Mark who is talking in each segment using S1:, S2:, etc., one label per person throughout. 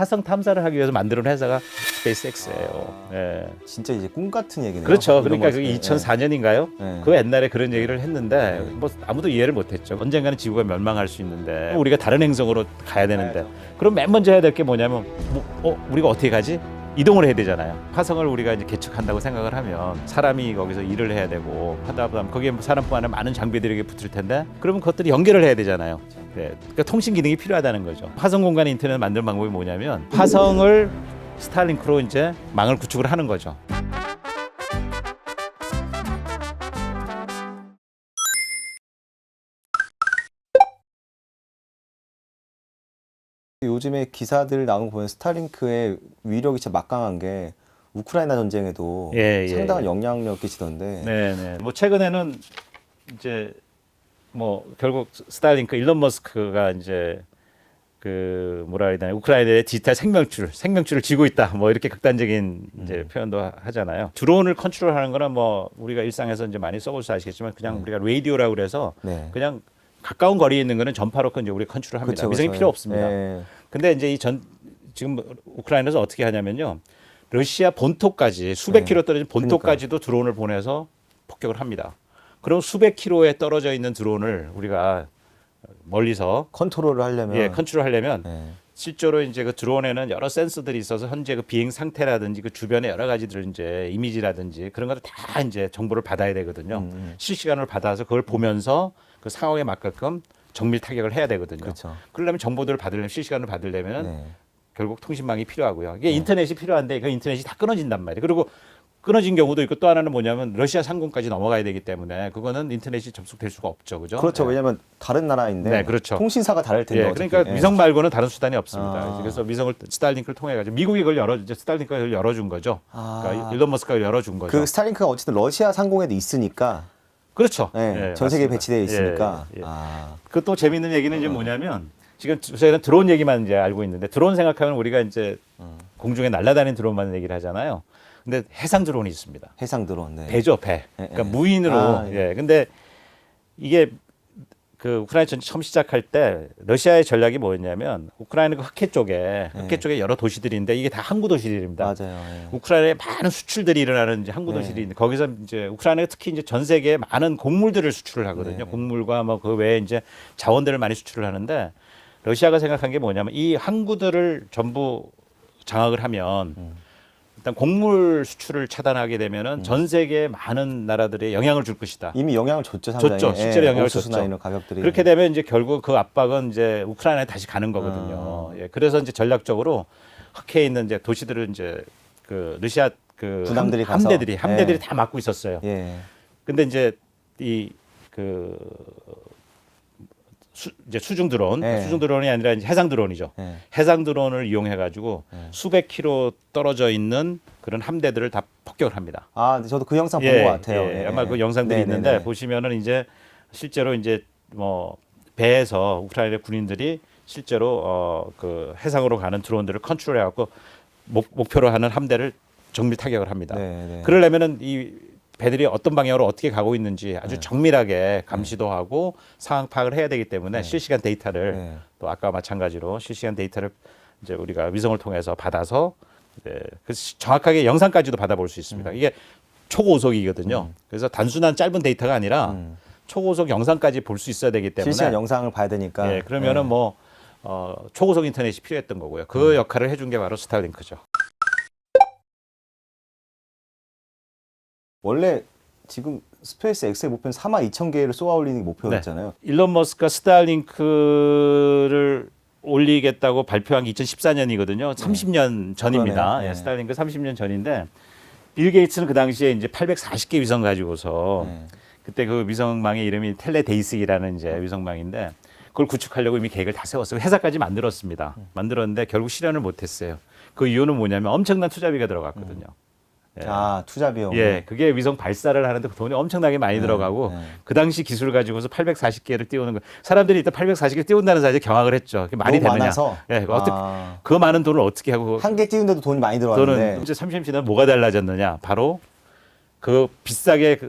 S1: 화성 탐사를 하기 위해서 만드는 회사가 스페이스X예요. 예.
S2: 진짜 이제 꿈 같은 얘기네요.
S1: 그렇죠. 그러니까
S2: 일론
S1: 그게
S2: 머스크의.
S1: 2004년인가요?
S2: 네.
S1: 그 옛날에 그런 얘기를 했는데
S2: 네.
S1: 뭐 아무도 이해를 못했죠. 언젠가는 지구가 멸망할 수 있는데 우리가 다른 행성으로 가야 되는데 그럼 맨 먼저 해야 될 게 뭐냐면 우리가 어떻게 가지? 이동을 해야 되잖아요. 화성을 우리가 이제 개척한다고 생각을 하면 사람이 거기서 일을 해야 되고 하다 보면 거기에 사람뿐 아니라 많은 장비들이 붙을 텐데 그러면 그것들이 연결을 해야 되잖아요. 네. 그러니까 통신 기능이 필요하다는 거죠. 화성 공간에 인터넷 만드는 방법이 뭐냐면 화성을 스타링크로 이제 망을 구축을 하는 거죠.
S2: 요즘에 기사들 나오는 거 보면 스타링크의 위력이 진짜 막강한 게 우크라이나 전쟁에도 상당한 영향력 끼치던데.
S1: 네네. 뭐 최근에는 이제 뭐 결국 스타링크 일론 머스크가 이제 그 뭐라 해야 되나 우크라이나의 디지털 생명줄을 쥐고 있다. 뭐 이렇게 극단적인 이제 표현도 하잖아요. 드론을 컨트롤하는 거는 뭐 우리가 일상에서 이제 많이 써보셔서 아시겠지만 그냥 우리가 라디오라고 그래서 그냥 가까운 거리에 있는 거는 전파로 이제 우리가 컨트롤합니다. 미성이 필요 없습니다. 근데 이제 지금 우크라이나에서 어떻게 하냐면요. 러시아 본토까지 수백 킬로 떨어진 본토까지도 드론을 보내서 폭격을 합니다. 그럼 수백 킬로에 떨어져 있는 드론을 우리가 멀리서
S2: 컨트롤을 하려면
S1: 컨트롤하려면 실제로 이제 그 드론에는 여러 센서들이 있어서 현재 그 비행 상태라든지 그 주변의 여러 가지들 이제 이미지라든지 그런 것들 다 이제 정보를 받아야 되거든요. 실시간으로 받아서 그걸 보면서 그 상황에 맞게끔 정밀 타격을 해야 되거든요.
S2: 그렇죠.
S1: 그러려면 정보들을 받으려면 실시간으로 받으려면 결국 통신망이 필요하고요. 이게 인터넷이 필요한데 그 인터넷이 다 끊어진단 말이에요. 그리고 끊어진 경우도 있고 또 하나는 뭐냐면 러시아 상공까지 넘어가야 되기 때문에 그거는 인터넷이 접속될 수가 없죠. 그죠?
S2: 그렇죠. 왜냐하면 다른 나라인데
S1: 그렇죠.
S2: 통신사가 다를 텐데.
S1: 그러니까 위성 말고는 다른 수단이 없습니다. 그래서 위성을 스타링크를 통해 가지고 미국이 그걸 스타링크가 열어준 거죠. 그러니까 일론 머스크가 열어준 거죠.
S2: 그 스타링크가 어쨌든 러시아 상공에도 있으니까.
S1: 그렇죠.
S2: 전 세계에
S1: 맞습니다.
S2: 배치되어 있으니까.
S1: 그 또 재미있는 얘기는 이제 뭐냐면 지금 저희는 드론 얘기만 이제 알고 있는데 드론 생각하면 우리가 이제 공중에 날아다니는 드론만 얘기를 하잖아요. 근데 해상 드론이 있습니다.
S2: 해상 드론.
S1: 배죠, 배. 그러니까 무인으로. 근데 이게 그 우크라이나 전쟁 처음 시작할 때 러시아의 전략이 뭐였냐면 우크라이나 그 흑해 쪽에 여러 도시들인데 이게 다 항구 도시들입니다.
S2: 맞아요.
S1: 우크라이나에 많은 수출들이 일어나는 이제 항구 도시들이 있는데 거기서 이제 우크라이나가 특히 이제 전 세계에 많은 곡물들을 수출을 하거든요. 곡물과 뭐 그 외에 이제 자원들을 많이 수출을 하는데 러시아가 생각한 게 뭐냐면 이 항구들을 전부 장악을 하면 일단 곡물 수출을 차단하게 되면은 전 세계 많은 나라들에 영향을 줄 것이다.
S2: 이미 영향을 줬죠, 상당히.
S1: 줬죠. 실제로 영향을 줬죠.
S2: 이런 가격들이.
S1: 그렇게 되면 이제 결국 그 압박은 이제 우크라이나에 다시 가는 거거든요. 그래서 이제 전략적으로 흑해에 있는 이제 도시들을 이제 그 러시아 그
S2: 군함들이
S1: 함대들이 다 막고 있었어요. 근데 이제 이제 수중 드론, 수중 드론이 아니라 이제 해상 드론이죠. 해상 드론을 이용해 가지고 수백 킬로 떨어져 있는 그런 함대들을 다 폭격을 합니다.
S2: 저도 그 영상 본 것 같아요.
S1: 아마 그 영상들이 있는데 보시면은 이제 실제로 이제 뭐 배에서 우크라이나 군인들이 실제로 그 해상으로 가는 드론들을 컨트롤해 갖고 목표로 하는 함대를 정밀 타격을 합니다. 그러려면은 이 배들이 어떤 방향으로 어떻게 가고 있는지 아주 정밀하게 감시도 하고 상황 파악을 해야 되기 때문에 실시간 데이터를 또 아까 마찬가지로 실시간 데이터를 이제 우리가 위성을 통해서 받아서 그래서 정확하게 영상까지도 받아볼 수 있습니다. 이게 초고속이거든요. 그래서 단순한 짧은 데이터가 아니라 초고속 영상까지 볼 수 있어야 되기 때문에
S2: 실시간 영상을 봐야 되니까.
S1: 그러면은 뭐 초고속 인터넷이 필요했던 거고요. 그 역할을 해준 게 바로 스타링크죠.
S2: 원래 지금 스페이스 X의 목표는 42,000개를 쏘아 올리는 게 목표였잖아요.
S1: 일론 머스크가 스타링크를 올리겠다고 발표한 게 2014년이거든요. 30년 전입니다. 스타링크 30년 전인데 빌 게이츠는 그 당시에 이제 840개 위성 가지고서 그때 그 위성망의 이름이 텔레데이식이라는 이제 위성망인데 그걸 구축하려고 이미 계획을 다 세웠어요. 회사까지 만들었습니다. 만들었는데 결국 실현을 못했어요. 그 이유는 뭐냐면 엄청난 투자비가 들어갔거든요.
S2: 투자 비용.
S1: 그게 위성 발사를 하는데 그 돈이 엄청나게 많이 들어가고 그 당시 기술을 가지고서 840개를 띄우는 거. 사람들이 일단 840개 띄운다는 사실에 경악을 했죠. 그게 말이 되느냐.
S2: 많아서.
S1: 어떻게 그 많은 돈을 어떻게 하고
S2: 한 개 띄우는데도 돈이 많이 들어왔는데.
S1: 돈은 이제 30년 지나면 뭐가 달라졌느냐. 바로 그 비싸게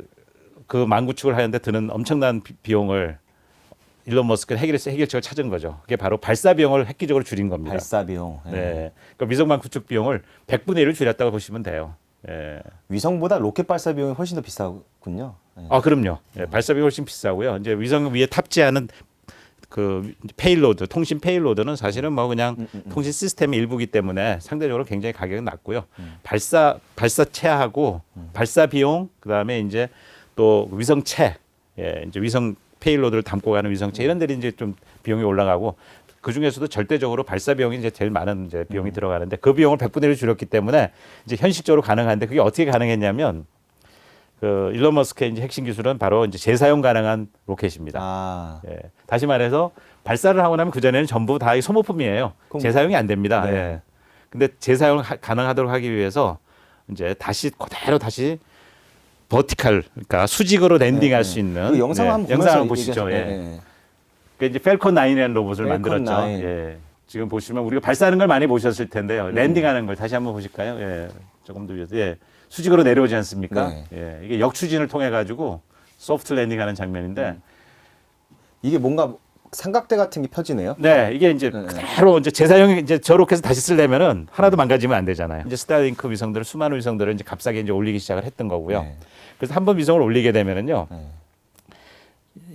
S1: 그 망구축을 하는데 드는 엄청난 비용을 일론 머스크는 해결책을 찾은 거죠. 그게 바로 발사 비용을 획기적으로 줄인 겁니다.
S2: 발사 비용. 예.
S1: 네. 그러니까 위성망 구축 비용을 100분의 1을 줄였다고 보시면 돼요. 예.
S2: 위성보다 로켓 발사 비용이 훨씬 더 비싸군요. 예.
S1: 아, 그럼요. 예, 발사 비용이 훨씬 비싸고요. 이제 위성 위에 탑재하는 그 페일로드, 통신 페일로드는 사실은 뭐 그냥 통신 시스템의 일부이기 때문에 상대적으로 굉장히 가격이 낮고요. 발사체하고 발사 비용, 그다음에 이제 또 위성체, 예, 이제 위성 페일로드를 담고 가는 위성체 이런 데는 이제 좀 비용이 올라가고 그 중에서도 절대적으로 발사 비용이 이제 제일 많은 이제 비용이 들어가는데 그 비용을 100분의 1을 줄였기 때문에 이제 현실적으로 가능한데 그게 어떻게 가능했냐면 그 일론 머스크의 이제 핵심 기술은 바로 이제 재사용 가능한 로켓입니다.
S2: 아,
S1: 예. 다시 말해서 발사를 하고 나면 그 전에는 전부 다 이 소모품이에요.
S2: 그럼-
S1: 재사용이 안 됩니다.
S2: 네.
S1: 예. 근데 재사용 가능하도록 하기 위해서 이제 다시 그대로 다시 버티칼, 그러니까 수직으로 랜딩할 수 있는
S2: 그 영상 한번 보면서
S1: 영상 한번 보시죠.
S2: 얘기하시-
S1: 예.
S2: 예.
S1: 그 이제 펠컨 9이라는 로봇을
S2: 펠컨
S1: 만들었죠.
S2: 9.
S1: 예. 지금 보시면 우리가 발사하는 걸 많이 보셨을 텐데요. 랜딩하는 걸 다시 한번 보실까요? 예. 조금 더 위에서. 예. 수직으로 내려오지 않습니까?
S2: 네.
S1: 예. 이게 역추진을 통해 가지고 소프트 랜딩하는 장면인데
S2: 이게 뭔가 삼각대 같은 게 펴지네요.
S1: 네, 이게 이제
S2: 네.
S1: 그대로 이제 재사용 이제 저 로켓을 다시 쓰려면은 하나도 망가지면 안 되잖아요. 이제 스타링크 위성들을 수많은 위성들을 이제 값싸게 이제 올리기 시작을 했던 거고요.
S2: 네.
S1: 그래서 한 번 위성을 올리게 되면은요.
S2: 네.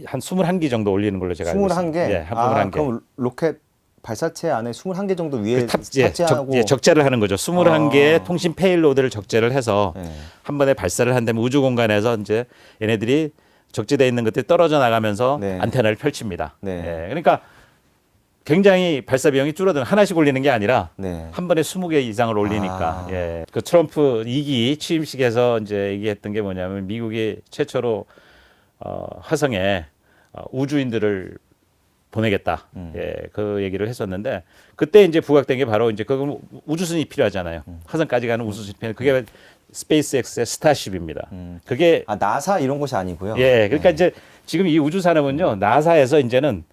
S1: 한 21기 정도 올리는 걸로 제가 알고 있습니다.
S2: 21개?
S1: 예, 한 21개.
S2: 그럼 로켓 발사체 안에 21개 정도 위에
S1: 예,
S2: 탑재하고
S1: 적재를 하는 거죠. 21개의
S2: 아.
S1: 통신 페일로드를 적재를 해서
S2: 네.
S1: 한 번에 발사를 한 다음에 우주 공간에서 이제 얘네들이 적재되어 있는 것들이 떨어져 나가면서
S2: 네.
S1: 안테나를 펼칩니다.
S2: 네.
S1: 예, 그러니까 굉장히 발사 비용이 줄어드는 하나씩 올리는 게 아니라
S2: 네.
S1: 한 번에 20개 이상을 올리니까.
S2: 아.
S1: 예. 그 트럼프 2기 취임식에서 이제 얘기했던 게 뭐냐면 미국이 최초로 화성에 우주인들을 보내겠다. 예. 그 얘기를 했었는데 그때 이제 부각된 게 바로 이제 그건 우주선이 필요하잖아요. 화성까지 가는 우주선이 필요해. 그게 스페이스X의 스타쉽입니다. 그게
S2: 아 나사 이런 곳이 아니고요.
S1: 예. 그러니까 이제 지금 이 우주 산업은요. 나사에서 이제는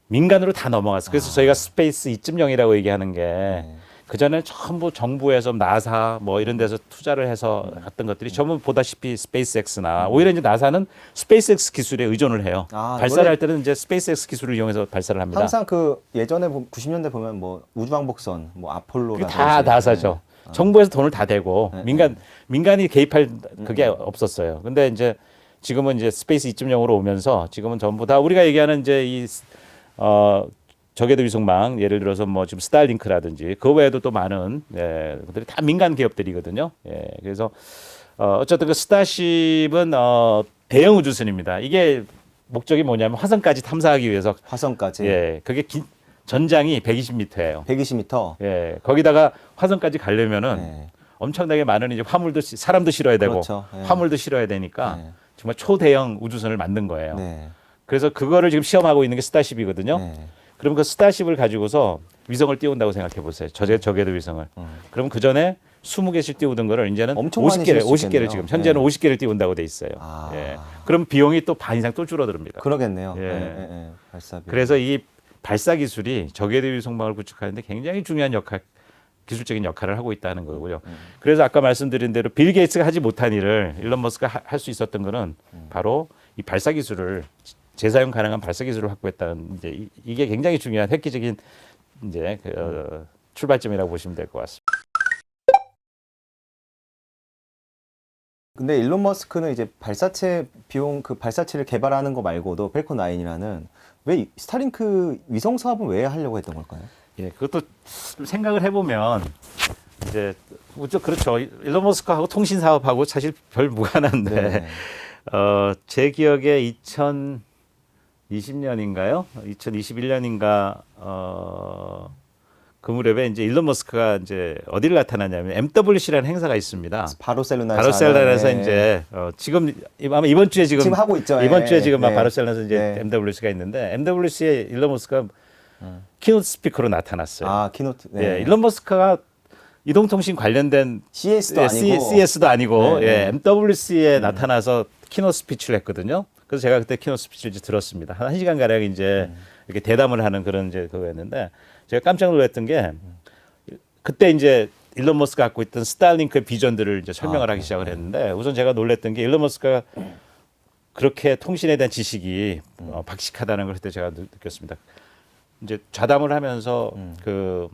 S1: 민간으로 다 넘어갔어요. 그래서 저희가 스페이스 2.0이라고 얘기하는 게 그전에 전부 정부에서 나사 뭐 이런 데서 투자를 해서 했던 것들이 전부 보다시피 스페이스X나 오히려 이제 나사는 스페이스X 기술에 의존을 해요.
S2: 아,
S1: 발사를
S2: 원래
S1: 할 때는 이제 스페이스X 기술을 이용해서 발사를 합니다.
S2: 항상 그 예전에 90년대 보면 뭐 우주왕복선, 뭐 아폴로
S1: 그게 다 나사죠. 정부에서 돈을 다 대고 민간이 개입할 그게 없었어요. 근데 이제 지금은 이제 스페이스 2.0으로 오면서 지금은 전부 다 우리가 얘기하는 이제 이 저궤도 위성망 예를 들어서 뭐 지금 스타링크라든지 그 외에도 또 많은 그들이 다 민간 기업들이거든요. 예, 그래서 어쨌든 그 스타쉽은 대형 우주선입니다. 이게 목적이 뭐냐면 화성까지 탐사하기 위해서
S2: 화성까지
S1: 예, 그게 전장이 120m예요.
S2: 120m.
S1: 예, 거기다가 화성까지 가려면은
S2: 네.
S1: 엄청나게 많은 이제 화물도 사람도 실어야 되고
S2: 그렇죠. 예.
S1: 화물도 실어야 되니까
S2: 네.
S1: 정말 초대형 우주선을 만든 거예요.
S2: 네.
S1: 그래서 그거를 지금 시험하고 있는 게 스타쉽이거든요.
S2: 네.
S1: 그럼 그 스타쉽을 가지고서 위성을 띄운다고 생각해 보세요. 저궤도 위성을. 그럼 그 전에 20개씩 띄우던 거를 이제는
S2: 엄청 많이 쉴 수
S1: 50개를
S2: 있겠네요.
S1: 지금 현재는
S2: 네.
S1: 50개를 띄운다고 돼 있어요.
S2: 아.
S1: 예. 그럼 비용이 또 반 이상 또 줄어듭니다.
S2: 그러겠네요.
S1: 예.
S2: 예. 발사비.
S1: 그래서 이 발사 기술이 저궤도 위성망을 구축하는데 굉장히 중요한 기술적인 역할을 하고 있다는 거고요. 그래서 아까 말씀드린 대로 빌 게이츠가 하지 못한 일을 일론 머스크가 할 수 있었던 거는 바로 이 발사 기술을 재사용 가능한 발사 기술을 확보했다는 이제 이게 굉장히 중요한 획기적인 이제 출발점이라고 보시면 될 것 같습니다.
S2: 근데 일론 머스크는 이제 발사체 비용 그 발사체를 개발하는 거 말고도 펠콘 9이라는 왜 스타링크 위성 사업은 왜 하려고 했던 걸까요?
S1: 예, 그것도 좀 생각을 해보면 이제 그렇죠. 일론 머스크하고 통신 사업하고 사실 별 무관한데
S2: 네.
S1: 제 기억에 2020년인가요? 2021년인가 그 무렵에 이제 일론 머스크가 이제 어디를 나타나냐면 MWC라는 행사가 있습니다. 바르셀로나에서
S2: 네.
S1: 이제 지금 아마 이번 주에 지금
S2: 하고 있죠.
S1: 이번
S2: 예,
S1: 주에 지금
S2: 네.
S1: 바르셀로나에서 이제
S2: 네.
S1: MWC가 있는데 MWC에 일론 머스크가 키노트 스피커로 나타났어요.
S2: 아 키노트. 네.
S1: 예, 일론 머스크가 이동통신 관련된
S2: CS도 아니고
S1: CS도 아니고
S2: 네,
S1: 예, MWC에 나타나서 키노트 스피치를 했거든요. 그래서 제가 그때 키노트 스피치를 이제 들었습니다. 한 1시간 가량 이제 이렇게 대담을 하는 그런 이제 그거였는데 제가 깜짝 놀랐던 게 그때 이제 일론 머스크가 갖고 있던 스타링크의 비전들을 이제 설명을 하기 시작을 했는데 우선 제가 놀랐던 게 일론 머스크가 그렇게 통신에 대한 지식이 박식하다는 걸 그때 제가 느꼈습니다. 이제 좌담을 하면서 그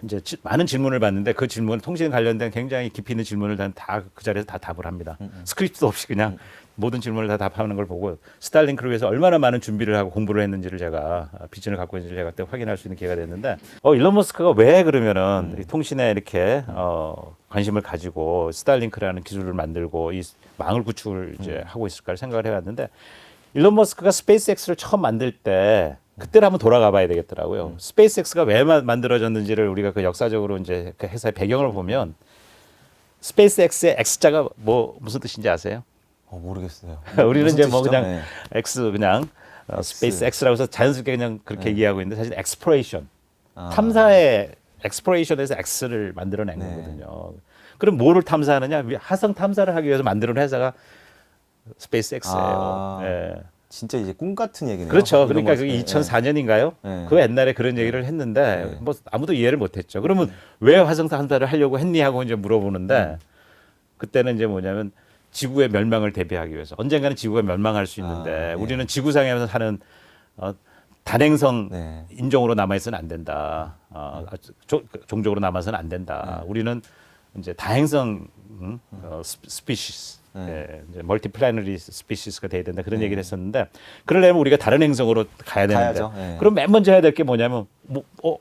S1: 이제 많은 질문을 받는데 그 질문 통신 관련된 굉장히 깊이 있는 질문을 다 그 자리에서 다 답을 합니다. 스크립트도 없이 그냥 모든 질문을 다 답하는 걸 보고 스타링크를 위해서 얼마나 많은 준비를 하고 공부를 했는지를 제가 비전을 갖고 있는지를 제가 그때 확인할 수 있는 기회가 됐는데 일론 머스크가 왜 그러면은 이 통신에 이렇게 관심을 가지고 스타링크라는 기술을 만들고 이 망을 구축을 이제 하고 있을까를 생각을 해봤는데 일론 머스크가 스페이스X를 처음 만들 때 그때를 한번 돌아가 봐야 되겠더라고요. 스페이스X가 왜 만들어졌는지를 우리가 그 역사적으로 이제 그 회사의 배경을 보면 스페이스X의 X자가 무슨 뜻인지 아세요?
S2: 모르겠어요.
S1: 우리는
S2: 무슨
S1: 이제 뭐
S2: 뜻이죠?
S1: 그냥
S2: 네.
S1: X 그냥 스페이스X라고 해서 자연스럽게 그냥 그렇게 이해하고 있는데 사실 엑스플로레이션 탐사의 엑스플로레이션에서 X를 만들어낸
S2: 네.
S1: 거거든요. 그럼 뭐를 탐사하느냐? 화성 탐사를 하기 위해서 만드는 회사가 스페이스X예요. 예.
S2: 진짜 이제 꿈 같은 얘기네요.
S1: 그렇죠. 그러니까 그게
S2: 네.
S1: 2004년인가요?
S2: 네.
S1: 그 옛날에 그런 얘기를 했는데
S2: 네.
S1: 뭐 아무도 이해를 못했죠. 그러면 왜 화성 탐사를 하려고 했니 하고 이제 물어보는데 그때는 이제 뭐냐면 지구의 멸망을 대비하기 위해서 언젠가는 지구가 멸망할 수 있는데
S2: 네.
S1: 우리는 지구상에서 사는 단행성
S2: 네.
S1: 인종으로 남아있어는 안 된다. 종족으로 남아서는 안 된다. 우리는 이제 다행성 스피시스, 이제 멀티플래너리 스피시스가 돼야 된다 그런 얘기를 했었는데 그러려면 우리가 다른 행성으로 가야 되는데
S2: 가야죠. 네.
S1: 그럼 맨 먼저 해야 될 게 뭐냐면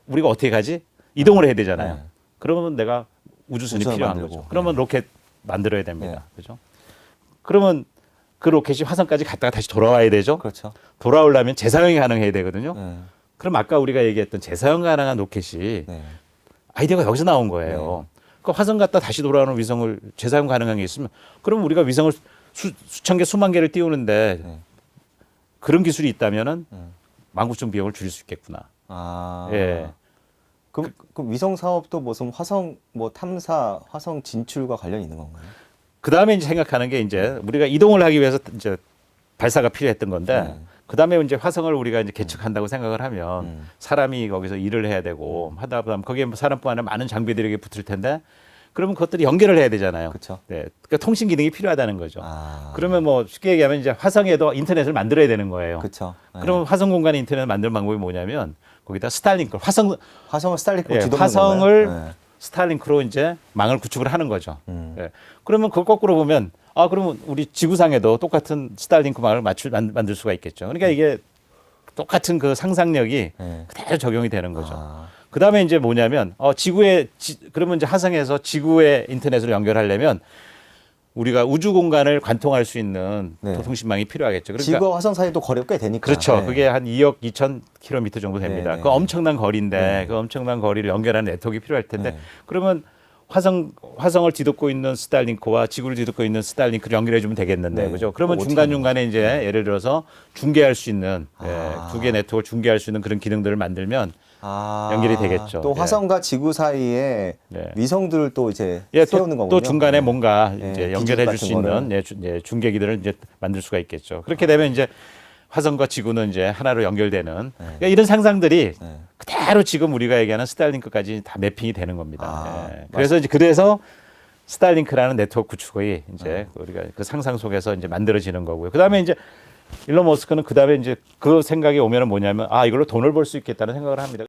S1: 우리가 어떻게 가지? 이동을 해야 되잖아요.
S2: 네.
S1: 그러면 내가 우주선이
S2: 우주선
S1: 필요한
S2: 만들고.
S1: 거죠. 그러면 로켓 만들어야 됩니다.
S2: 네.
S1: 그죠? 그러면 그 로켓이 화성까지 갔다가 다시 돌아와야 되죠.
S2: 그렇죠.
S1: 돌아오려면 재사용이 가능해야 되거든요.
S2: 네.
S1: 그럼 아까 우리가 얘기했던 재사용 가능한 로켓이
S2: 네.
S1: 아이디어가 여기서 나온 거예요. 그 화성 갔다 다시 돌아오는 위성을 재사용 가능한 게 있으면 그럼 우리가 위성을 수천 개 수만 개를 띄우는데
S2: 네.
S1: 그런 기술이 있다면은 만구천 비용을 줄일 수 있겠구나. 예.
S2: 그럼 위성 사업도 무슨 화성 뭐 탐사, 화성 진출과 관련이 있는 건가요?
S1: 그 다음에 이제 생각하는 게 이제 우리가 이동을 하기 위해서 이제 발사가 필요했던 건데 그 다음에 이제 화성을 우리가 이제 개척한다고 생각을 하면 사람이 거기서 일을 해야 되고 하다 보면 거기에 뭐 사람뿐 아니라 많은 장비들이 붙을 텐데 그러면 그것들이 연결을 해야 되잖아요.
S2: 그렇죠.
S1: 네. 그러니까 통신 기능이 필요하다는 거죠.
S2: 아.
S1: 그러면 뭐 쉽게 얘기하면 이제 화성에도 인터넷을 만들어야 되는 거예요.
S2: 그렇죠. 네.
S1: 그러면 화성 공간에 인터넷을 만드는 방법이 뭐냐면 거기다 스타링크,
S2: 화성을 스타링크로
S1: 예,
S2: 뒤덮는
S1: 화성을
S2: 건가요? 네.
S1: 스타링크로 이제 망을 구축을 하는 거죠. 예. 그러면 그걸 거꾸로 보면 그러면 우리 지구상에도 똑같은 스타링크 망을 만들 수가 있겠죠. 그러니까 이게 똑같은 그 상상력이
S2: 네.
S1: 그대로 적용이 되는 거죠.
S2: 아.
S1: 그 다음에 이제 뭐냐면 그러면 이제 화성에서 지구의 인터넷으로 연결하려면 우리가 우주 공간을 관통할 수 있는
S2: 네.
S1: 통신망이 필요하겠죠. 그러니까
S2: 지구와 화성 사이도 거리가 꽤 되니까.
S1: 그렇죠.
S2: 네.
S1: 그게 한 2억 2천 킬로미터 정도 됩니다.
S2: 네, 네.
S1: 그 엄청난 거리인데
S2: 네.
S1: 그 엄청난 거리를 연결하는 네트워크가 필요할 텐데
S2: 네.
S1: 그러면 화성을 뒤덮고 있는 스타링크와 지구를 뒤덮고 있는 스타링크를 연결해 주면 되겠는데
S2: 네.
S1: 그죠? 그러면
S2: 어떻게
S1: 중간중간에 이제 예를 들어서 중계할 수 있는
S2: 아.
S1: 두 개 네트워크를 중계할 수 있는 그런 기능들을 만들면 연결이 되겠죠.
S2: 또
S1: 예.
S2: 화성과 지구 사이에
S1: 네.
S2: 위성들을 또 이제
S1: 예,
S2: 세우는
S1: 또
S2: 거군요.
S1: 중간에
S2: 네.
S1: 뭔가
S2: 네,
S1: 이제
S2: 기지
S1: 연결해 줄
S2: 같은
S1: 수 있는 중계기들을 이제 만들 수가 있겠죠. 그렇게 되면 이제 화성과 지구는 이제 하나로 연결되는 그러니까 이런 상상들이
S2: 네.
S1: 그대로 지금 우리가 얘기하는 스타링크까지 다 매핑이 되는 겁니다.
S2: 아,
S1: 예. 그래서 이제 그래서 스타링크라는 네트워크 구축이 이제 우리가 그 상상 속에서 이제 만들어지는 거고요. 그다음에 이제 일론 머스크는 그다음에 이제 그 생각이 오면은 뭐냐면 이걸로 돈을 벌 수 있겠다는 생각을 합니다.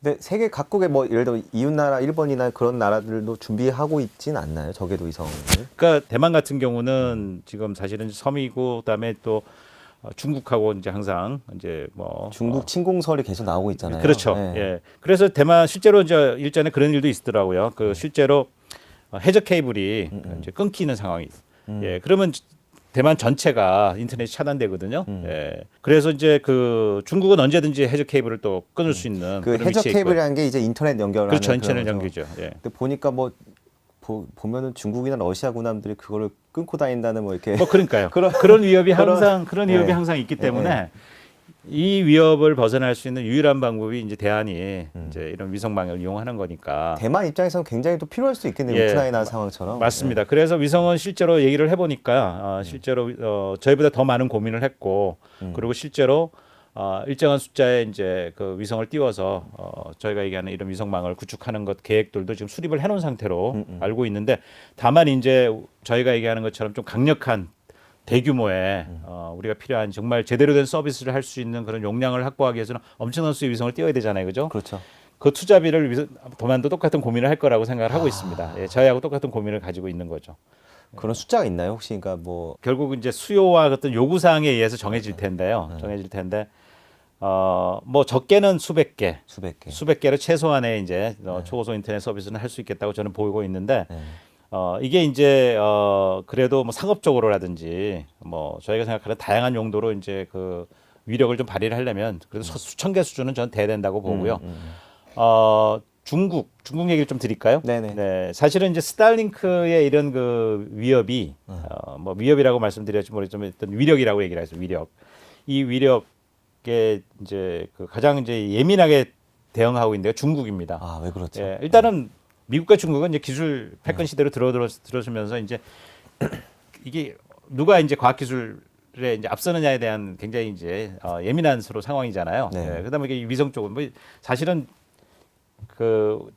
S2: 근데 세계 각국의 뭐 예를 들어 이웃 나라 일본이나 그런 나라들도 준비하고 있진 않나요? 적외도 위성을?
S1: 그러니까 대만 같은 경우는 지금 사실은 섬이고 그다음에 또 중국하고 이제 항상 이제 뭐
S2: 중국 침공설이 계속 나오고 있잖아요.
S1: 그렇죠.
S2: 네.
S1: 예. 그래서 대만 실제로 이제 일전에 그런 일도 있더라고요. 그 실제로 해저 케이블이 이제 끊기는 상황이. 예. 그러면 대만 전체가 인터넷이 차단되거든요. 예. 그래서 이제 그 중국은 언제든지 해저 케이블을 또 끊을 수 있는
S2: 그
S1: 그런
S2: 해저
S1: 위치에
S2: 케이블이라는 게 이제 인터넷 연결하는
S1: 그렇죠.
S2: 그런
S1: 인터넷
S2: 거죠.
S1: 연결이죠. 예.
S2: 근데 보니까 뭐 보면은 중국이나 러시아 군함들이 그거를 끊고 다닌다는 뭐 이렇게
S1: 뭐 그러니까요.
S2: 그런-
S1: 그런 위협이
S2: 그런-
S1: 항상 그런 위협이
S2: 네.
S1: 항상 있기
S2: 네,
S1: 때문에
S2: 네.
S1: 이 위협을 벗어날 수 있는 유일한 방법이 이제 대안이 이제 이런 위성망을 이용하는 거니까.
S2: 대만 입장에서는 굉장히 또 필요할 수 있겠네요.
S1: 예,
S2: 우크라이나 상황처럼.
S1: 맞습니다. 그래서 위성은 실제로 얘기를 해보니까 실제로 저희보다 더 많은 고민을 했고 그리고 실제로 일정한 숫자의 이제 그 위성을 띄워서 저희가 얘기하는 이런 위성망을 구축하는 것 계획들도 지금 수립을 해놓은 상태로 알고 있는데 다만 이제 저희가 얘기하는 것처럼 좀 강력한 대규모의 우리가 필요한 정말 제대로 된 서비스를 할 수 있는 그런 용량을 확보하기 위해서는 엄청난 수의 위성을 띄워야 되잖아요, 그죠?
S2: 그렇죠.
S1: 그 투자비를 도만도 똑같은 고민을 할 거라고 생각을 하고 있습니다. 예, 저희하고 똑같은 고민을 가지고 있는 거죠.
S2: 그런 숫자가 있나요? 혹시 그러니까 뭐
S1: 결국 이제 수요와 어떤 요구 사항에 의해서 정해질 텐데요. 정해질 텐데 뭐 적게는 수백 개,
S2: 수백 개.
S1: 수백 개를 최소한의 이제 초고속 인터넷 서비스는 할 수 있겠다고 저는 보이고 있는데
S2: 네.
S1: 이게 이제 그래도 뭐 상업적으로라든지 뭐 저희가 생각하는 다양한 용도로 이제 그 위력을 좀 발휘를 하려면 그래도 수천 개 수준은 저는 돼야 된다고 보고요. 중국 얘기를 좀 드릴까요?
S2: 네네.
S1: 네, 사실은 이제 스타링크의 이런 그 위협이 뭐 위협이라고 말씀드렸지 모르겠지만 어떤 위력이라고 얘기를 해서 위력. 이 위력에 이제 그 가장 이제 예민하게 대응하고 있는 데가 중국입니다.
S2: 아, 왜 그렇죠?
S1: 예, 일단은 미국과 중국은 이제 기술 패권 시대로 들어서면서 이제 이게 누가 이제 과학기술에 이제 앞서느냐에 대한 굉장히 이제 예민한 서로 상황이잖아요.
S2: 네.
S1: 예, 그다음에 이게 위성 쪽은 뭐 사실은 그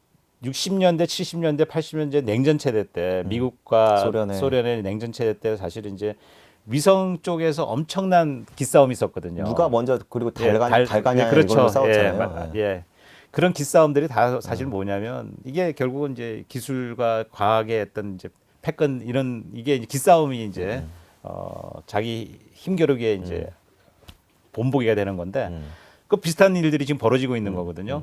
S1: 60년대, 70년대, 80년대 냉전 체대 때 미국과 소련의 냉전 체대 때 사실 이제 위성 쪽에서 엄청난 기싸움이 있었거든요.
S2: 누가 먼저 그리고
S1: 예,
S2: 달가냐
S1: 그렇죠.
S2: 이걸로 싸웠잖아요.
S1: 예, 예. 그런 기싸움들이 다 사실 뭐냐면 이게 결국은 이제 기술과 과학의 어떤 이제 패권 이런 이게 이제 기싸움이 이제 자기 힘겨루기에 이제 본보기가 되는 건데 그 비슷한 일들이 지금 벌어지고 있는 거거든요.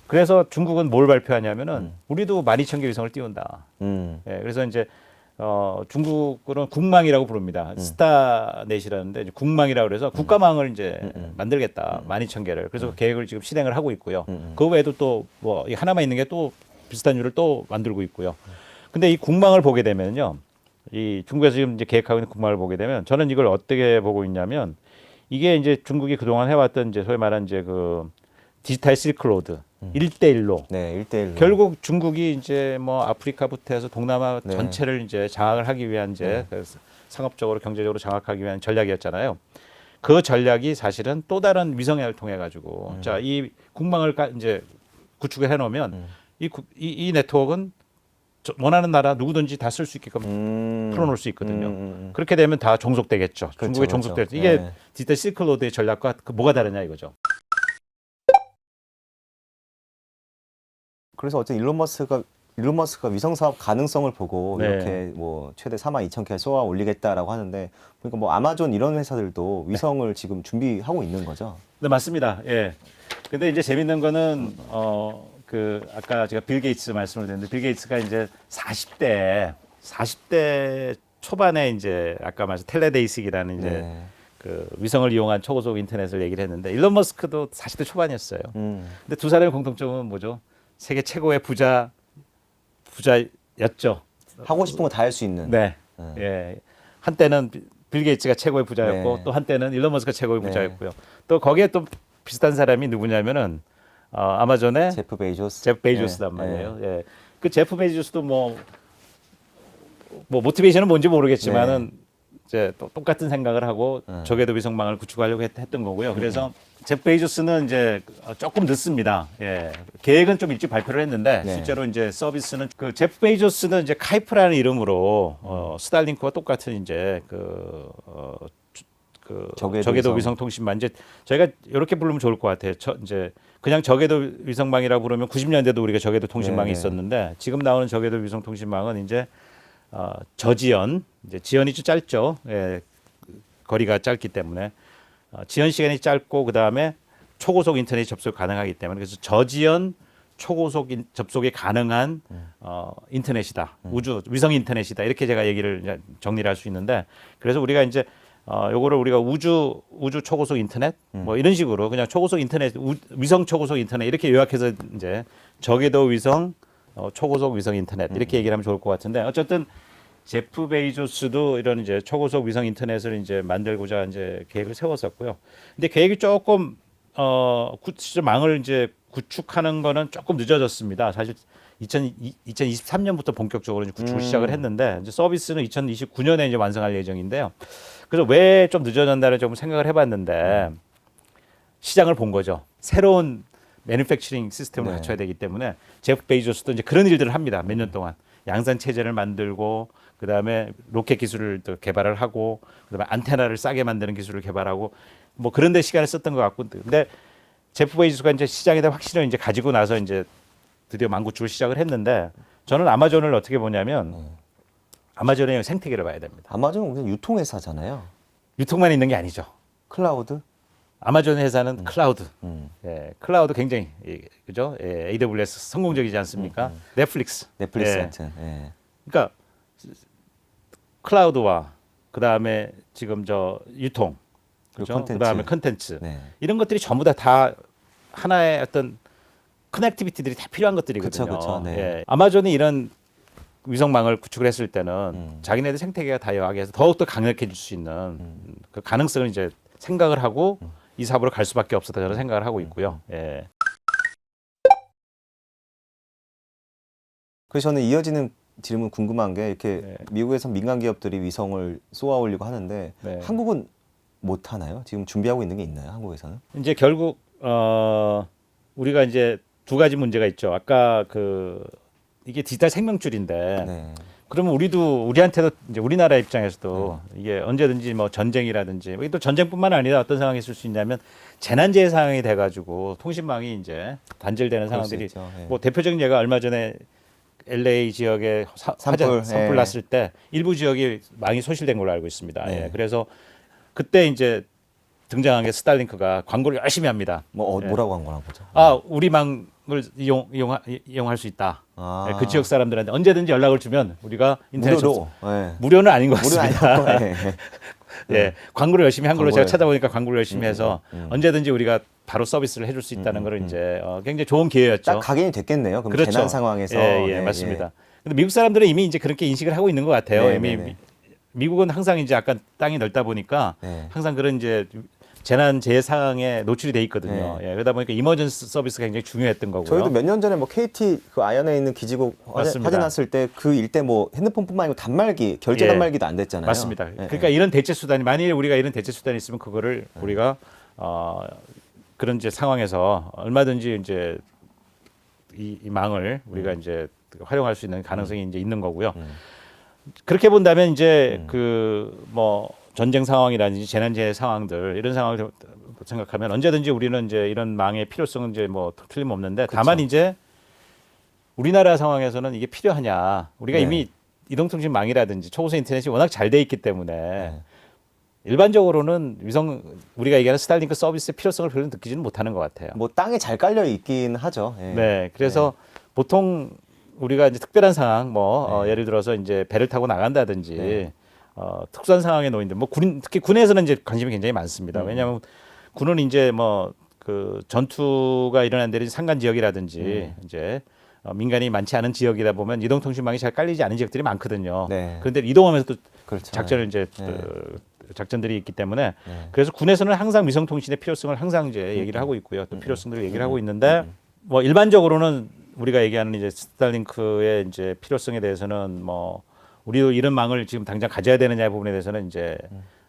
S1: 그래서 중국은 뭘 발표하냐면은 우리도 12,000개 위성을 띄운다. 예, 그래서 이제 중국은 국망이라고 부릅니다. 스타넷이라는데 이제 국망이라고 그래서 국가망을 이제 만들겠다. 12,000개를. 그래서 계획을 지금 실행을 하고 있고요. 그 외에도 또 뭐 하나만 있는 게 또 비슷한 류를 또 만들고 있고요. 근데 이 국망을 보게 되면요. 이 중국에서 지금 이제 계획하고 있는 국망을 보게 되면 저는 이걸 어떻게 보고 있냐면 이게 이제 중국이 그동안 해왔던 이제 소위 말한 이제 그 디지털 실크로드 1대1로
S2: 네, 1대1로.
S1: 결국 중국이 이제 뭐 아프리카부터 해서 동남아
S2: 네.
S1: 전체를 이제 장악을 하기 위한 이제 그래서 상업적으로 경제적으로 장악하기 위한 전략이었잖아요. 그 전략이 사실은 또 다른 위성을 통해 가지고 자, 이 국망을 이제 구축을 해 놓으면 이 네트워크는 원하는 나라 누구든지 다 쓸 수 있게끔 풀어놓을 수 있거든요. 그렇게 되면 다 종속되겠죠.
S2: 그렇죠,
S1: 중국에
S2: 그렇죠.
S1: 종속되죠. 이게
S2: 네.
S1: 디지털 실크로드의 전략과 뭐가 다르냐 이거죠.
S2: 그래서 어쨌든 일론 머스크가 위성 사업 가능성을 보고
S1: 네.
S2: 이렇게 뭐 최대 42,000개 쏘아 올리겠다라고 하는데 그러니까 뭐 아마존 이런 회사들도 위성을 지금 준비하고 있는 거죠.
S1: 네, 맞습니다. 예. 근데 이제 재밌는 거는 그 아까 제가 빌 게이츠 말씀을 드렸는데 빌 게이츠가 이제 40대 초반에 이제 아까 말씀 텔레데이식이라는 이제
S2: 네.
S1: 그 위성을 이용한 초고속 인터넷을 얘기를 했는데 일론 머스크도 40대 초반이었어요. 근데 두 사람의 공통점은 뭐죠? 세계 최고의 부자였죠.
S2: 하고 싶은 거 다 할 수 있는.
S1: 네. 예. 한때는 빌 게이츠가 최고의 부자였고
S2: 네.
S1: 또 한때는 일론 머스크가 최고의
S2: 네.
S1: 부자였고요. 또 거기에 또 비슷한 사람이 누구냐면은 아마존의
S2: 제프 베이조스.
S1: 제프 베이조스단
S2: 네.
S1: 말이에요. 예. 그 제프 베이조스도 뭐 모티베이션은 뭔지 모르겠지만은 이제 또 똑같은 생각을 하고 저궤도 위성망을 구축하려고 했던 거고요. 그래서 제프 베이조스는 이제 조금 늦습니다. 예. 계획은 좀 일찍 발표를 했는데
S2: 네.
S1: 실제로 이제 서비스는 그 제프 베이조스는 이제 카이프라는 이름으로 스타링크와 똑같은 이제 그 저궤도 위성 통신망 이제 저희가 이렇게 부르면 좋을 것 같아요. 이제 그냥 저궤도 위성망이라고 부르면 90년대도 우리가 저궤도 통신망이
S2: 네네.
S1: 있었는데 지금 나오는 저궤도 위성 통신망은 이제 저지연 이제 지연이 좀 짧죠. 예, 거리가 짧기 때문에 지연 시간이 짧고 그 다음에 초고속 인터넷 접속 가능하기 때문에 그래서 저지연 초고속 접속이 가능한 인터넷이다. 위성 인터넷이다. 이렇게 제가 얘기를 이제 정리를 할 수 있는데 그래서 우리가 이제 요거를 우리가 우주 초고속 인터넷 뭐 이런 식으로 그냥 초고속 인터넷 위성 초고속 인터넷 이렇게 요약해서 이제 저궤도 위성 초고속 위성 인터넷 이렇게 얘기를 하면 좋을 것 같은데 어쨌든 제프 베이조스도 이런 이제 초고속 위성 인터넷을 이제 만들고자 이제 계획을 세웠었고요. 근데 계획이 조금 망을 이제 구축하는 거는 조금 늦어졌습니다. 사실 2023년부터 본격적으로 이제 구축을 시작을 했는데 이제 서비스는 2029년에 이제 완성할 예정인데요. 그래서 왜 좀 늦어졌나를 좀 생각을 해봤는데 시장을 본 거죠. 새로운 매니팩처링 시스템을
S2: 네.
S1: 갖춰야 되기 때문에 제프 베이조스도 이제 그런 일들을 합니다. 몇 년 동안 양산 체제를 만들고 그다음에 로켓 기술을 또 개발을 하고 그다음에 안테나를 싸게 만드는 기술을 개발하고 뭐 그런 데 시간을 썼던 것 같고 근데 제프 베이조스가 이제 시장에다 확신을 이제 가지고 나서 이제 드디어 망구축을 시작을 했는데 저는 아마존을 어떻게 보냐면 아마존의 생태계를 봐야 됩니다.
S2: 아마존은 그냥 유통회사잖아요.
S1: 유통만 있는 게 아니죠.
S2: 클라우드.
S1: 아마존 회사는 클라우드,
S2: 음.
S1: 예, 클라우드 굉장히 그죠? 예, AWS 성공적이지 않습니까? 넷플릭스,
S2: 넷플릭스
S1: 예,
S2: 같은. 예.
S1: 그러니까 클라우드와 그 다음에 지금 저 유통,
S2: 그리고
S1: 그죠?
S2: 콘텐츠.
S1: 그 다음에 컨텐츠
S2: 네.
S1: 이런 것들이 전부 다 하나의 어떤 커넥티비티들이 다 필요한 것들이거든요.
S2: 그쵸, 그쵸, 네.
S1: 예. 아마존이 이런 위성망을 구축을 했을 때는 자기네들 생태계가 다양하게 해서 더욱더 강력해질 수 있는 그 가능성을 이제 생각을 하고 이 사업으로 갈 수밖에 없었다 저는 생각을 하고 있고요. 예.
S2: 그래서 저는 이어지는 질문 궁금한 게 이렇게
S1: 네.
S2: 미국에서 민간 기업들이 위성을 쏘아 올리고 하는데
S1: 네.
S2: 한국은 못 하나요? 지금 준비하고 있는 게 있나요? 한국에서는?
S1: 이제 결국 우리가 이제 두 가지 문제가 있죠. 아까 그 이게 디지털 생명줄인데
S2: 네.
S1: 그러면 우리한테도 이제 우리나라 입장에서도 이게 언제든지 뭐 전쟁이라든지 또 전쟁뿐만 아니라 어떤 상황이 있을 수 있냐면 재난재해 상황이 돼가지고 통신망이 이제 단절되는
S2: 그럴 수
S1: 상황들이
S2: 있죠. 예.
S1: 뭐 대표적인 예가 얼마 전에 LA 지역에
S2: 산불,
S1: 산불
S2: 예.
S1: 났을 때 일부 지역이 망이 소실된 걸로 알고 있습니다.
S2: 네.
S1: 예. 그래서 그때 이제 등장한 게 스타링크가 광고를 열심히 합니다. 예.
S2: 뭐라고 한 거나 보죠.
S1: 아, 우리 망을 이용할 수 있다.
S2: 아.
S1: 예, 그 지역 사람들한테 언제든지 연락을 주면 우리가 인터넷
S2: 무료로. 예.
S1: 무료는 아닌 것
S2: 무료는
S1: 같습니다.
S2: 아니고, 예.
S1: 예, 광고를 열심히 한 걸로 제가
S2: 광고를.
S1: 찾아보니까 광고를 열심히 해서 언제든지 우리가 바로 서비스를 해줄 수 있다는 걸 이제 굉장히 좋은 기회였죠.
S2: 딱 각인이 됐겠네요. 그럼
S1: 그렇죠.
S2: 재난 상황에서.
S1: 예, 맞습니다. 근데 미국 사람들은 이미 이제 그렇게 인식을 하고 있는 것 같아요.
S2: 네,
S1: 이미
S2: 네, 네.
S1: 미국은 항상 이제 약간 땅이 넓다 보니까
S2: 네.
S1: 항상 그런 이제 재난 재해 상황에 노출이 돼 있거든요.
S2: 네.
S1: 예, 그러다 보니까 이머전시 서비스가 굉장히 중요했던 거고요.
S2: 저희도 몇 년 전에 뭐 KT 그 아현에 있는 기지국
S1: 맞습니다.
S2: 화재 났을 때 그 일대 뭐 핸드폰뿐만 아니고 단말기, 결제
S1: 예.
S2: 단말기도 안 됐잖아요.
S1: 맞습니다.
S2: 예,
S1: 그러니까 이런 대체 수단이 만일 우리가 이런 대체 수단이 있으면 그거를 우리가 그런 이제 상황에서 얼마든지 이제 이 망을 우리가 이제 활용할 수 있는 가능성이 이제 있는 거고요. 그렇게 본다면 이제 그 뭐 전쟁 상황이라든지 재난재해 상황들 이런 상황을 생각하면 언제든지 우리는 이제 이런 망의 필요성은 이제 뭐 틀림없는데 다만 이제 우리나라 상황에서는 이게 필요하냐? 우리가
S2: 네.
S1: 이미 이동통신망이라든지 초고속 인터넷이 워낙 잘 돼 있기 때문에 일반적으로는 위성 우리가 얘기하는 스타링크 서비스의 필요성을 별로 느끼지는 못하는 것 같아요.
S2: 뭐 땅에 잘 깔려 있긴 하죠. 예.
S1: 네, 그래서 보통 우리가 이제 특별한 상황, 뭐 예를 들어서 이제 배를 타고 나간다든지
S2: 네.
S1: 특수한 상황에 놓인데 뭐 특히 군에서는 이제 관심이 굉장히 많습니다. 왜냐하면 군은 이제 뭐 그 전투가 일어난 데는 산간 지역이라든지 이제 민간이 많지 않은 지역이다 보면 이동통신망이 잘 깔리지 않은 지역들이 많거든요.
S2: 네.
S1: 그런데 이동하면서 또
S2: 그렇죠.
S1: 작전을 이제
S2: 네.
S1: 작전들이 있기 때문에
S2: 네.
S1: 그래서 군에서는 항상 위성통신의 필요성을 항상 이제 얘기를 하고 있고요. 또 필요성들을 얘기를 하고 있는데 뭐 일반적으로는 우리가 얘기하는 이제 스타링크의 이제 필요성에 대해서는 뭐 우리도 이런 망을 지금 당장 가져야 되느냐의 부분에 대해서는 이제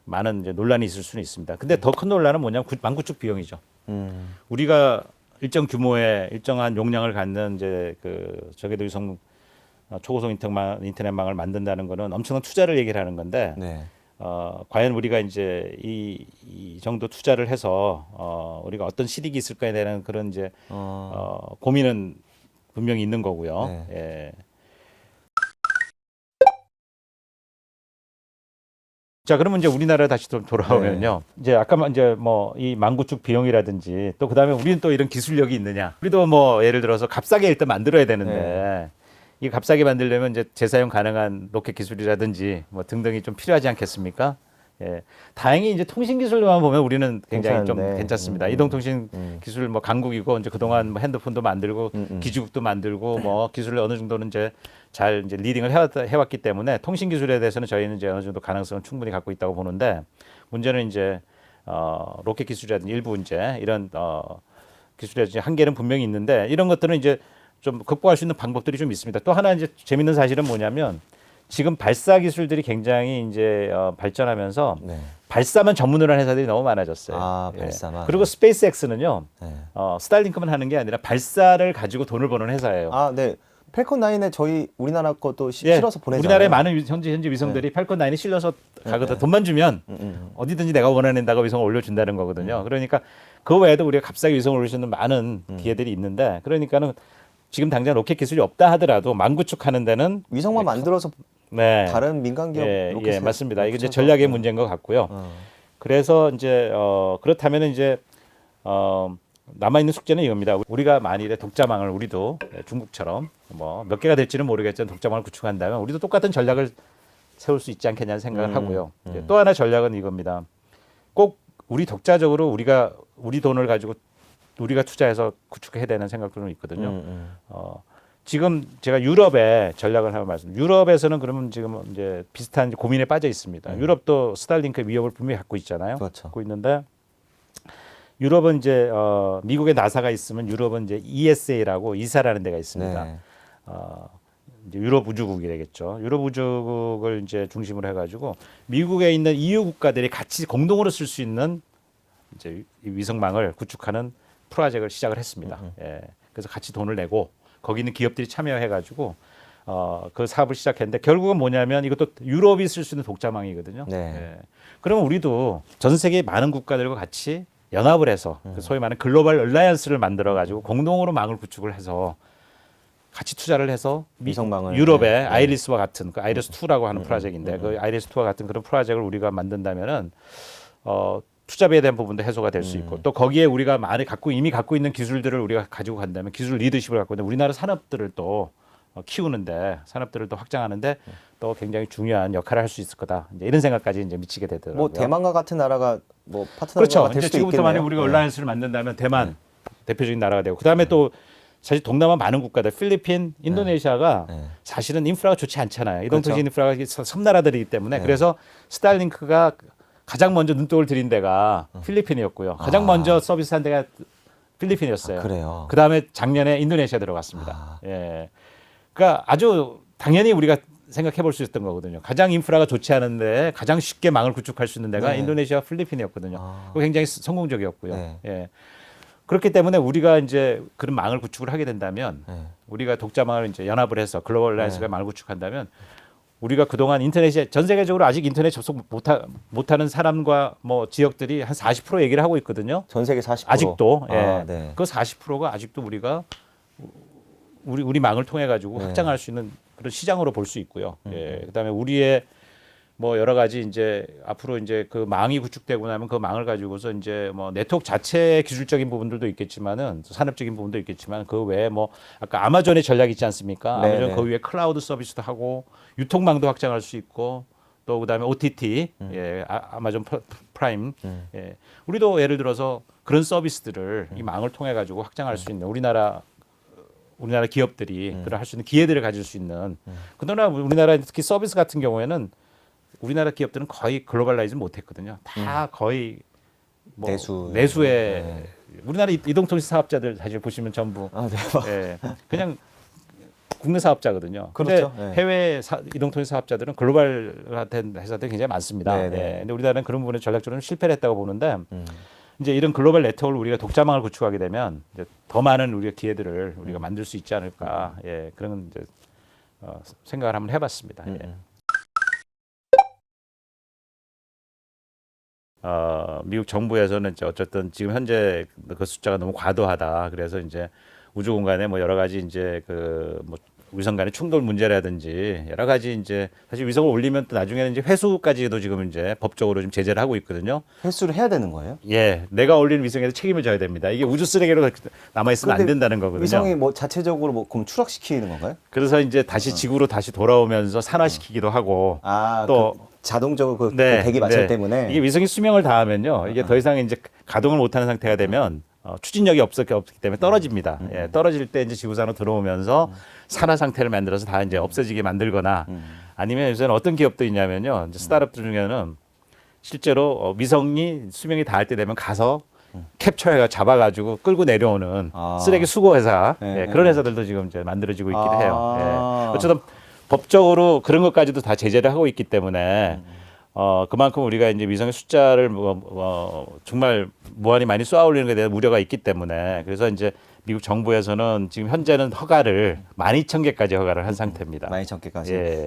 S1: 많은 이제 논란이 있을 수는 있습니다. 근데 더 큰 논란은 뭐냐면 망 구축 비용이죠. 우리가 일정 규모의 일정한 용량을 갖는 이제 그 저궤도 위성 초고속 인터넷망을 만든다는 거는 엄청난 투자를 얘기를 하는 건데
S2: 네.
S1: 과연 우리가 이제 이 정도 투자를 해서 우리가 어떤 실익이 있을까에 대한 그런 이제 고민은 분명히 있는 거고요.
S2: 네.
S1: 예. 자, 그러면 이제 우리나라 다시 돌아오면요. 이제 아까 이제 뭐 이 망구축 비용이라든지 또 그다음에 우리는 또 이런 기술력이 있느냐. 우리도 뭐 예를 들어서 값싸게 일단 만들어야 되는데 이 값싸게 만들려면 이제 재사용 가능한 로켓 기술이라든지 뭐 등등이 좀 필요하지 않겠습니까? 예. 다행히 이제 통신 기술로만 보면 우리는 굉장히 좀
S2: 괜찮은데.
S1: 괜찮습니다. 이동통신 기술 뭐 강국이고 이제 그동안 뭐 핸드폰도 만들고 기지국도 만들고 뭐 기술을 어느 정도는 이제 잘 이제 리딩을 해왔기 때문에 통신 기술에 대해서는 저희는 이제 어느 정도 가능성을 충분히 갖고 있다고 보는데 문제는 이제 로켓 기술이라든지 일부 이제 이런 기술이라든지 한계는 분명히 있는데 이런 것들은 이제 좀 극복할 수 있는 방법들이 좀 있습니다. 또 하나 이제 재밌는 사실은 뭐냐면 지금 발사 기술들이 굉장히 이제 발전하면서
S2: 네.
S1: 발사만 전문으로 하는 회사들이 너무 많아졌어요.
S2: 아, 발사만.
S1: 그리고 스페이스X는요.
S2: 네.
S1: 스타일링크만 하는 게 아니라 발사를 가지고 돈을 버는 회사예요.
S2: 아, 네. 펠컨 9에 저희 우리나라 것도
S1: 예,
S2: 실어서 보내잖아요.
S1: 우리나라에 많은 현재 위성들이 팔콘 9이 실려서 가거든. 돈만 주면 어디든지 내가 원하는 데가 위성을 올려준다는 거거든요. 그러니까 그 외에도 우리가 값싸게 위성을 올릴 수 있는 많은 기회들이 있는데, 그러니까는 지금 당장 로켓 기술이 없다 하더라도 망구축하는 데는
S2: 위성만 만들어서
S1: 네.
S2: 다른 민간 기업 로켓에
S1: 맞습니다. 이게 이제
S2: 붙여서,
S1: 전략의 문제인 것 같고요. 그래서 이제 그렇다면 이제 남아 있는 숙제는 이겁니다. 우리가 만일에 독자망을 우리도 중국처럼 뭐 몇 개가 될지는 모르겠지만 독자망을 구축한다면 우리도 똑같은 전략을 세울 수 있지 않겠냐는 생각을 하고요. 또 하나 전략은 이겁니다. 꼭 우리 독자적으로 우리 돈을 가지고 우리가 투자해서 구축해야 되는 생각들은 있거든요. 지금 제가 유럽의 전략을 한번 말씀. 유럽에서는 그러면 지금 이제 비슷한 고민에 빠져 있습니다. 유럽도 스타일링크의 위협을 분명히 갖고 있잖아요.
S2: 그렇죠.
S1: 갖고 있는데 유럽은 이제 미국의 나사가 있으면 유럽은 이제 ESA라고 이사라는 데가 있습니다.
S2: 네.
S1: 이제 유럽 우주국이 되겠죠. 유럽 우주국을 이제 중심으로 해가지고 미국에 있는 EU 국가들이 같이 공동으로 쓸 수 있는 이제 이 위성망을 구축하는 프로젝트를 시작을 했습니다. 예. 그래서 같이 돈을 내고 거기 있는 기업들이 참여해가지고 그 사업을 시작했는데 결국은 뭐냐면 이것도 유럽이 쓸 수 있는 독자망이거든요.
S2: 네.
S1: 예. 그러면 우리도 전 세계 많은 국가들과 같이 연합을 해서 그 소위 말하는 글로벌 얼라이언스를 만들어가지고 공동으로 망을 구축을 해서 같이 투자를 해서
S2: 위성망을
S1: 유럽의 아이리스와 같은 그 아이리스 2라고 하는 프로젝트인데 그 아이리스 2와 같은 그런 프로젝트를 우리가 만든다면은 투자비에 대한 부분도 해소가 될 수 있고 또 거기에 우리가 이미 갖고 있는 기술들을 우리가 가지고 간다면 기술 리더십을 갖고 있는 우리나라 산업들을 또 키우는데 산업들을 또 확장하는데 또 굉장히 중요한 역할을 할 수 있을 거다. 이제 이런 생각까지 이제 미치게 되더라고요.
S2: 뭐 대만과 같은 나라가 뭐 파트너가
S1: 그렇죠.
S2: 될
S1: 이제
S2: 수도
S1: 지금부터
S2: 있겠네요.
S1: 만약 우리가 얼라이언스를 만든다면 대만 대표적인 나라가 되고 그다음에 또 사실 동남아 많은 국가들 필리핀, 인도네시아가 사실은 인프라가 좋지 않잖아요. 이동통신 인프라가 섬나라들이기 때문에 그래서 스타일링크가 가장 먼저 눈독을 들인 데가 필리핀이었고요. 가장 먼저 서비스한 데가 필리핀이었어요.
S2: 그래요.
S1: 그다음에 작년에 인도네시아 들어갔습니다. 예. 그러니까 아주 당연히 우리가 생각해 볼 수 있었던 거거든요. 가장 인프라가 좋지 않은데 가장 쉽게 망을 구축할 수 있는 데가 인도네시아, 필리핀이었거든요. 그거 굉장히 성공적이었고요.
S2: 네.
S1: 예. 그렇기 때문에 우리가 이제 그런 망을 구축을 하게 된다면 우리가 독자망을 이제 연합을 해서 글로벌 라이언스가 망을 구축한다면 우리가 그동안 인터넷에 전 세계적으로 아직 인터넷 접속 못하는 사람과 뭐 지역들이 한 40% 얘기를 하고 있거든요.
S2: 전 세계 40%.
S1: 아직도. 예.
S2: 아, 네.
S1: 그 40%가 아직도 우리가 우리 망을 통해 가지고 확장할 수 있는 그런 시장으로 볼 수 있고요. 예. 그다음에 우리의 뭐 여러 가지 이제 앞으로 이제 그 망이 구축되고 나면 그 망을 가지고서 이제 뭐 네트워크 자체의 기술적인 부분들도 있겠지만은 산업적인 부분도 있겠지만 그 외에 뭐 아까 아마존의 전략이 있지 않습니까?
S2: 네,
S1: 아마존
S2: 네.
S1: 그 위에 클라우드 서비스도 하고 유통망도 확장할 수 있고 또 그다음에 OTT 예, 아마존 프라임 예. 우리도 예를 들어서 그런 서비스들을 이 망을 통해 가지고 확장할 수 있는 우리나라 기업들이 그런 할 수 있는 기회들을 가질 수 있는 그러나 우리나라 특히 서비스 같은 경우에는 우리나라 기업들은 거의 글로벌라이즈 못했거든요. 다 거의 뭐 내수의 우리나라 이동통신 사업자들 사실 보시면 전부 예, 그냥 국내 사업자거든요.
S2: 그렇죠.
S1: 근데 해외 이동통신 사업자들은 글로벌화된 회사들이 굉장히 많습니다.
S2: 네, 네.
S1: 예, 근데 우리나라는 그런 부분에 전략적으로 실패를 했다고 보는데 이제 이런 글로벌 네트워크를 우리가 독자망을 구축하게 되면 이제 더 많은 우리가 기회들을 우리가 만들 수 있지 않을까 예, 그런 이제 생각을 한번 해봤습니다. 예. 미국 정부에서는 이제 어쨌든 지금 현재 그 숫자가 너무 과도하다. 그래서 이제 우주 공간에 뭐 여러 가지 이제 그 뭐 위성 간의 충돌 문제라든지 여러 가지 이제 사실 위성을 올리면 또 나중에는 이제 회수까지도 지금 이제 법적으로 좀 제재를 하고 있거든요.
S2: 회수를 해야 되는 거예요?
S1: 예, 내가 올린 위성에도 책임을 져야 됩니다. 이게 우주 쓰레기로 남아 있으면 안 된다는 거거든요.
S2: 위성이 뭐 자체적으로 뭐 그럼 추락시키는 건가요?
S1: 그래서 이제 다시 지구로 다시 돌아오면서 산화시키기도 하고
S2: 또 자동적으로 그 대기 마찰 때문에
S1: 이게 위성이 수명을 다하면요 이게 더 이상 이제 가동을 못하는 상태가 되면 추진력이 없기 때문에 떨어집니다. 예, 떨어질 때 이제 지구상으로 들어오면서 산화 상태를 만들어서 다 이제 없어지게 만들거나 아니면 요새는 어떤 기업도 있냐면요 이제 스타트업들 중에는 실제로 위성이 수명이 닿을 때 되면 가서 캡처해가 잡아가지고 끌고 내려오는 쓰레기 수거 회사 그런 회사들도 지금 이제 만들어지고 있기도 해요. 예. 어쨌든 법적으로 그런 것까지도 다 제재를 하고 있기 때문에 그만큼 우리가 이제 위성의 숫자를 정말 무한히 많이 쏘아올리는 것에 대한 우려가 있기 때문에 그래서 이제 미국 정부에서는 지금 현재는 허가를 12,000개까지 허가를 한 상태입니다.
S2: 12,000개까지.
S1: 예.